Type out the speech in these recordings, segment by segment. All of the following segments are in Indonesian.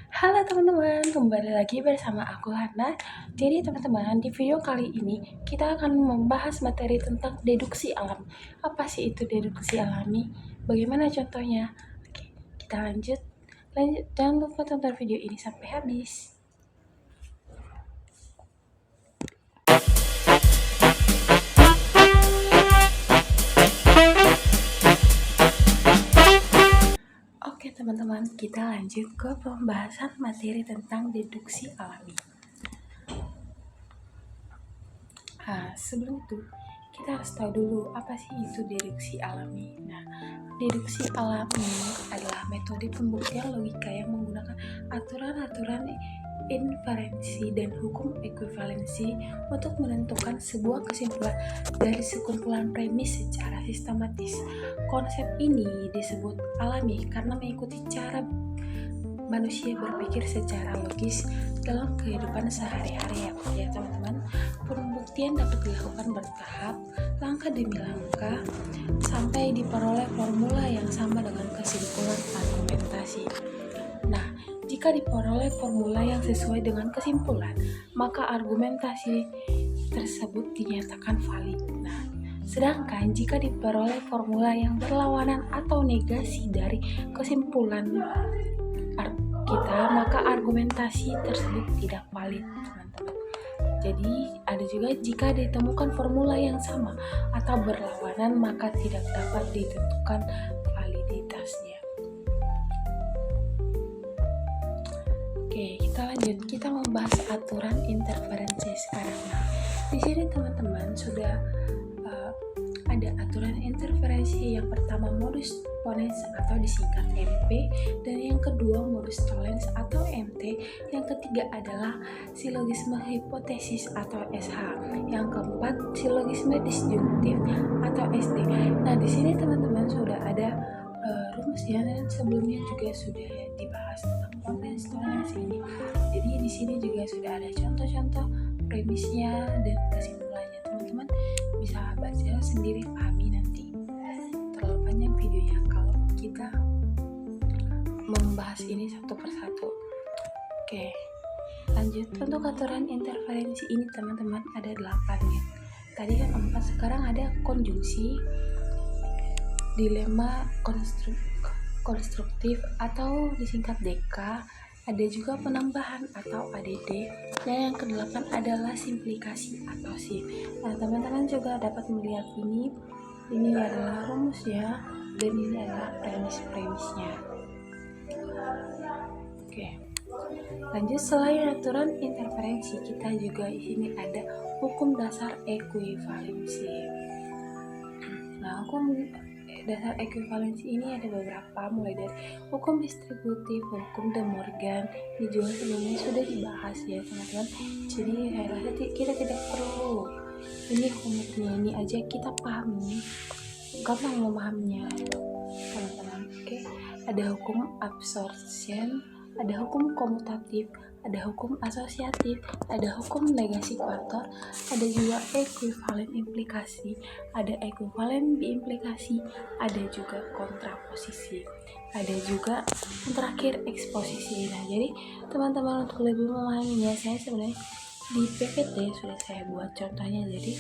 Halo teman-teman, kembali lagi bersama aku Hana. Jadi teman-teman, di video kali ini kita akan membahas materi tentang deduksi alami. Apa sih itu deduksi alami? Bagaimana contohnya? Oke, kita lanjut. Jangan lupa tonton video ini sampai habis. Oke teman-teman, kita lanjut ke pembahasan materi tentang deduksi alami. Sebelum itu kita harus tahu dulu apa sih itu deduksi alami. Nah, deduksi alami adalah metode pembuktian logika yang menggunakan aturan-aturan inferensi dan hukum ekuivalensi untuk menentukan sebuah kesimpulan dari sekumpulan premis secara sistematis. Konsep ini disebut alami karena mengikuti cara manusia berpikir secara logis dalam kehidupan sehari-hari ya teman-teman. Pembuktian dapat dilakukan bertahap, langkah demi langkah, sampai diperoleh formula yang sama dengan kesimpulan argumentasi. Nah, jika diperoleh formula yang sesuai dengan kesimpulan, maka argumentasi tersebut dinyatakan valid. Nah, sedangkan jika diperoleh formula yang berlawanan atau negasi dari kesimpulan kita, maka argumentasi tersebut tidak valid, teman-teman. Jadi ada juga jika ditemukan formula yang sama atau berlawanan, maka tidak dapat ditentukan validitasnya. Oke, kita lanjut. Kita membahas aturan interferensi sekarang. Nah, di sini teman-teman sudah ada aturan interferensi. Yang pertama modus ponens atau disingkat MP, dan yang kedua modus tollens atau MT, yang ketiga adalah silogisme hipotesis atau SH, yang keempat silogisme disjungtif atau SD. Nah, di sini teman-teman sudah ada rumusnya, dan sebelumnya juga sudah dibahas tentang ponens tollens ini. Jadi di sini juga sudah ada contoh-contoh premisnya dan kesimpulannya. Teman-teman bisa baca sendiri, pahami nanti. Terlalu panjang videonya kalau kita membahas ini satu persatu. Oke, lanjut. Untuk aturan interferensi ini teman-teman ada 8 ya. Tadi kan 4, sekarang ada konjungsi, dilema konstruktif atau disingkat DK, ada juga penambahan atau ADD, dan yang ke-8 adalah simplikasi atau SIM. Nah, teman-teman juga dapat melihat ini adalah rumusnya dan ini adalah premis-premisnya. Oke. Lanjut, selain aturan interferensi, kita juga di sini ada hukum dasar ekuivalensi. Nah, hukum dasar ekuivalensi ini ada beberapa, mulai dari hukum distributif, hukum De Morgan. Ini juga sebelumnya sudah dibahas ya teman-teman, jadi saya rasa kita tidak perlu ini hukumnya, ini aja kita pahami, gampang memahaminya teman-teman. Oke, ada hukum absorption, ada hukum komutatif, ada hukum asosiatif, ada hukum negasi kuator, ada juga ekuivalen implikasi, ada ekuivalen biimplikasi, ada juga kontraposisi, ada juga yang terakhir eksposisi. Nah, jadi teman-teman untuk lebih memahaminya, saya sebenarnya di PPT sudah saya buat contohnya, jadi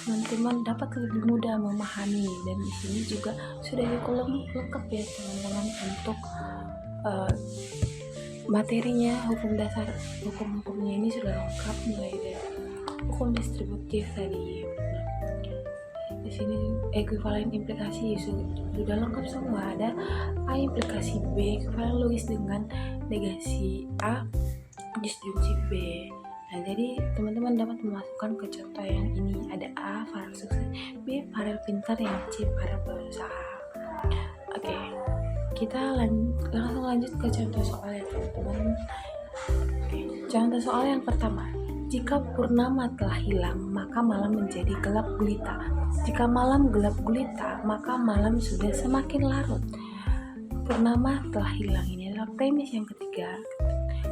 teman-teman dapat lebih mudah memahami. Dan di sini juga sudah di kolom lengkap ya teman-teman untuk materinya. Hukum dasar, hukum-hukumnya ini sudah lengkap, mulai dari hukum distributif tadi. Di sini ekuivalen implikasi sudah lengkap semua, ada A implikasi B, ekuivalen logis dengan negasi A disjungsi B. Nah, jadi teman-teman dapat memasukkan ke contoh yang ini, ada A para sukses, B para pintar, yang C para berusaha. Oke, kita langsung lanjut ke contoh soal ya teman-teman. Oke, contoh soal yang pertama, jika purnama telah hilang maka malam menjadi gelap gulita. Jika malam gelap gulita maka malam sudah semakin larut. Purnama telah hilang, ini adalah premis yang ketiga.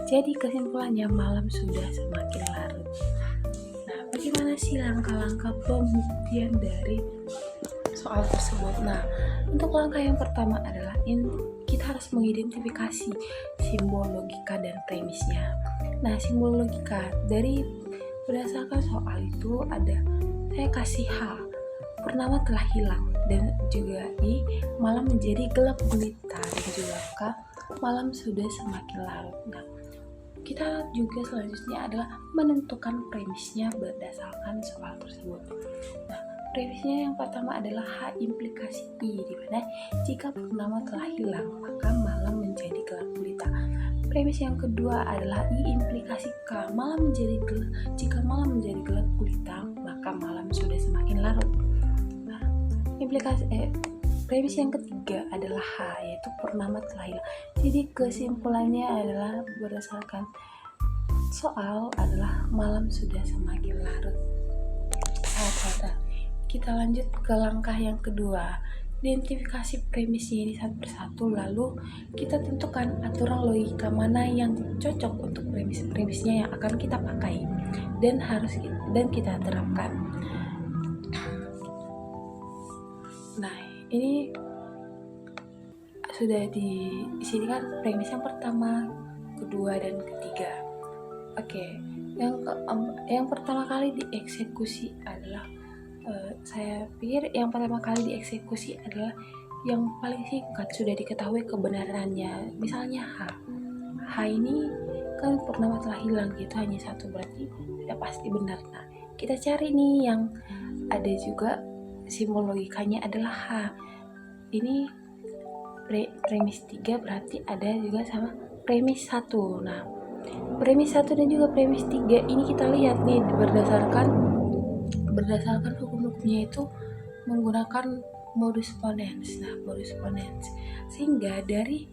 Jadi kesimpulannya malam sudah semakin larut. Nah, bagaimana sih langkah-langkah pembuktian dari soal tersebut? Nah, untuk langkah yang pertama adalah kita harus mengidentifikasi simbol logika dan premisnya. Nah, simbol logika dari berdasarkan soal itu ada, saya kasih H, purnama telah hilang, dan juga I, malam menjadi gelap gulita, dan juga K, malam sudah semakin larut. Nah, kita juga selanjutnya adalah menentukan premisnya berdasarkan soal tersebut. Nah, premisnya yang pertama adalah H implikasi I, di mana jika purnama telah hilang maka malam menjadi gelap gulita. Premis yang kedua adalah I implikasi K, jika malam menjadi gelap gulita maka malam sudah semakin larut. Nah, premis yang ketiga adalah H, yaitu purnama telah hilang. Jadi kesimpulannya adalah berdasarkan soal adalah malam sudah semakin larut. Kita lanjut ke langkah yang kedua, identifikasi premisnya ini satu persatu, lalu kita tentukan aturan logika mana yang cocok untuk premisnya yang akan kita pakai dan kita terapkan. Nah, ini sudah di sini kan premis yang pertama, kedua, dan ketiga. Oke, yang pertama kali dieksekusi adalah saya pikir yang pertama kali dieksekusi adalah yang paling singkat, sudah diketahui kebenarannya. Misalnya H ini kan purnama telah hilang, gitu hanya satu, berarti sudah pasti benar. Nah, kita cari nih yang ada juga simbol logikanya adalah H. Ini premis 3 berarti ada juga sama premis 1. Nah, premis 1 dan juga premis 3 ini kita lihat nih berdasarkan hukum-hukumnya itu menggunakan modus ponens. Nah, modus ponens, sehingga dari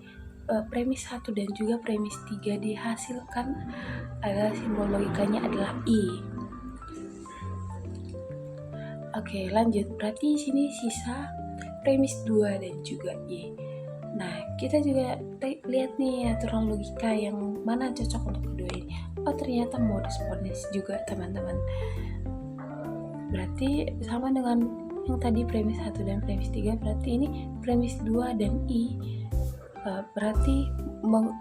premis 1 dan juga premis 3 dihasilkan adalah simbol logikanya adalah I. Oke, lanjut. Berarti di sini sisa premis 2 dan juga I. Nah, kita juga lihat nih aturan logika yang mana cocok untuk kedua ini. Oh, ternyata modus ponens juga, teman-teman. Berarti sama dengan yang tadi premis 1 dan premis 3, berarti ini premis 2 dan I. Berarti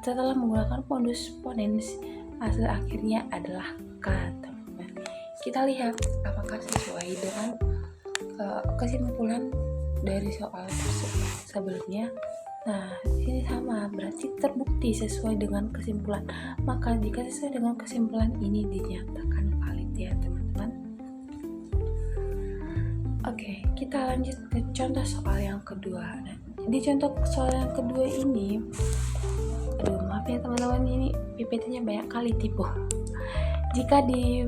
setelah menggunakan modus ponens, hasil akhirnya adalah K, teman-teman. Kita lihat apakah sesuai dengan kesimpulan dari soal sebelumnya. Nah, ini sama, berarti terbukti sesuai dengan kesimpulan. Maka jika sesuai dengan kesimpulan ini dinyatakan valid ya, teman-teman. Oke, kita lanjut ke contoh soal yang kedua. Nah, di contoh soal yang kedua ini, maaf ya teman-teman, ini PPT-nya banyak kali tipu. Jika di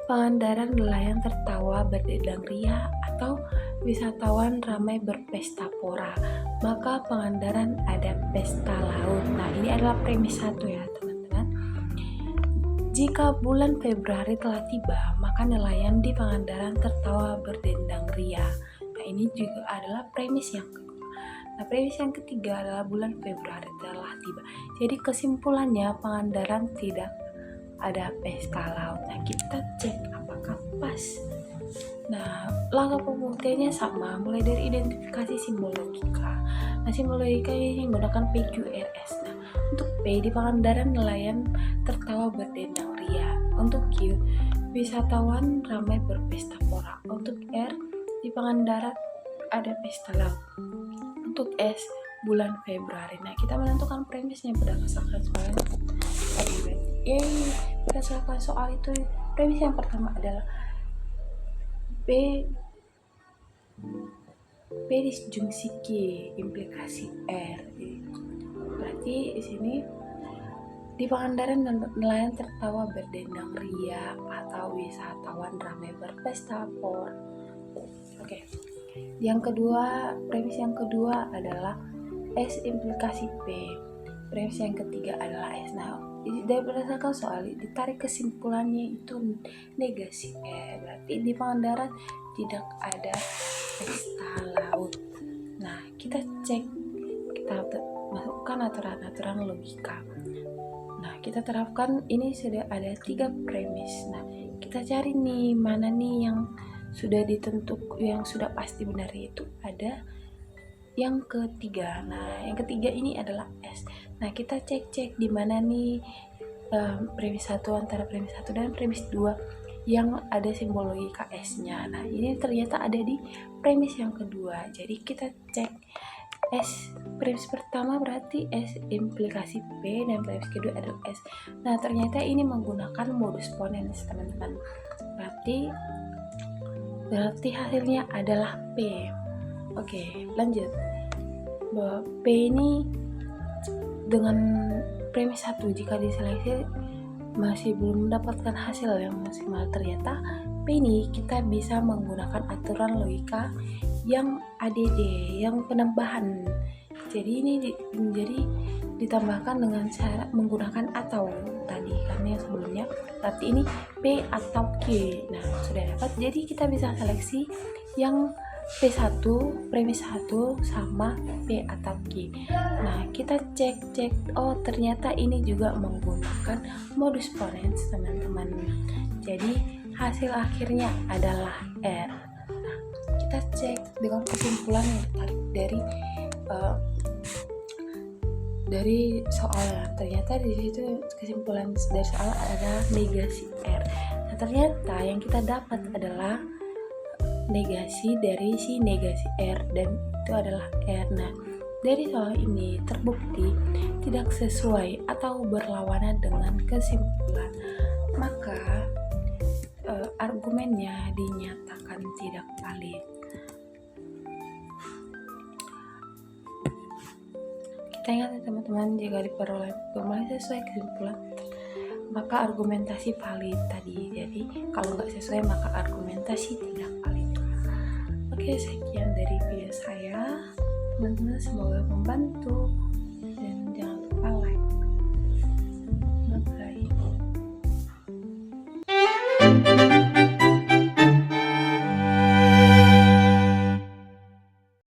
Pangandaran nelayan tertawa berdendang ria atau wisatawan ramai berpesta pora, maka Pangandaran ada pesta laut. Nah, ini adalah premis 1 ya teman-teman. Jika bulan Februari telah tiba, maka nelayan di Pangandaran tertawa berdendang ria. Nah, ini juga adalah premis yang kedua. Nah, premis yang ketiga adalah bulan Februari telah tiba. Jadi kesimpulannya Pangandaran tidak ada pesta laut. Nah, kita cek apakah pas. Nah, langkah pembuktiannya sama, mulai dari identifikasi simbol logika. Nah, simbol logika ini menggunakan PQRS. Nah, untuk P, di Pangandaran nelayan tertawa berdendang ria. Untuk Q, wisatawan ramai berpesta pora. Untuk R, di Pangandaran ada pesta laut. Untuk S, bulan Februari. Nah, kita menentukan premisnya berdasarkan soal tadi. Berdasarkan soal itu, premis yang pertama adalah B disjungsi Q implikasi R. Berarti di sini di Pangandaran nelayan tertawa berdendang ria atau wisatawan ramai berpesta por. Oke. Yang kedua, premis yang kedua adalah S implikasi P. Premis yang ketiga adalah S. Nah, dari berdasarkan soal ditarik kesimpulannya itu negasi. Berarti di Pangandaran tidak ada pesta laut. Nah, kita cek, kita masukkan aturan-aturan logika. Nah, kita terapkan, ini sudah ada 3 premis. Nah, kita cari nih mana nih yang sudah ditentuk, yang sudah pasti benar, itu ada yang ketiga. Nah, yang ketiga ini adalah S. Nah, kita cek di mana nih premis 1 antara premis 1 dan premis 2 yang ada simbol logika S-nya. Nah, ini ternyata ada di premis yang kedua. Jadi kita cek S premis pertama berarti S implikasi P dan premis kedua adalah S. Nah, ternyata ini menggunakan modus ponens, teman-teman. Berarti hasilnya adalah P. Oke, lanjut. P ini dengan premis 1 jika diseleksi masih belum mendapatkan hasil yang maksimal. Ternyata P ini kita bisa menggunakan aturan logika yang ADD, yang penambahan. Jadi ini menjadi ditambahkan dengan cara menggunakan atau tadi, karena yang sebelumnya berarti ini P atau Q. Nah, sudah dapat. Jadi kita bisa seleksi yang P1, premis 1 sama P atau Q. Nah, kita cek, oh ternyata ini juga menggunakan modus ponens, teman-teman. Jadi hasil akhirnya adalah R. Nah, kita cek dengan kesimpulan yang ditarik dari soalnya. Ternyata di situ kesimpulan dari soal ada negasi R. Nah, ternyata yang kita dapat adalah negasi dari si negasi R, dan itu adalah R. Nah, dari soal ini terbukti tidak sesuai atau berlawanan dengan kesimpulan, maka argumennya dinyatakan tidak valid. Kita ingat ya teman-teman, jika diperoleh bukti sesuai kesimpulan maka argumentasi valid tadi. Jadi kalau nggak sesuai maka argumentasi tidak valid. Oke, sekian dari video saya, teman-teman, semoga membantu.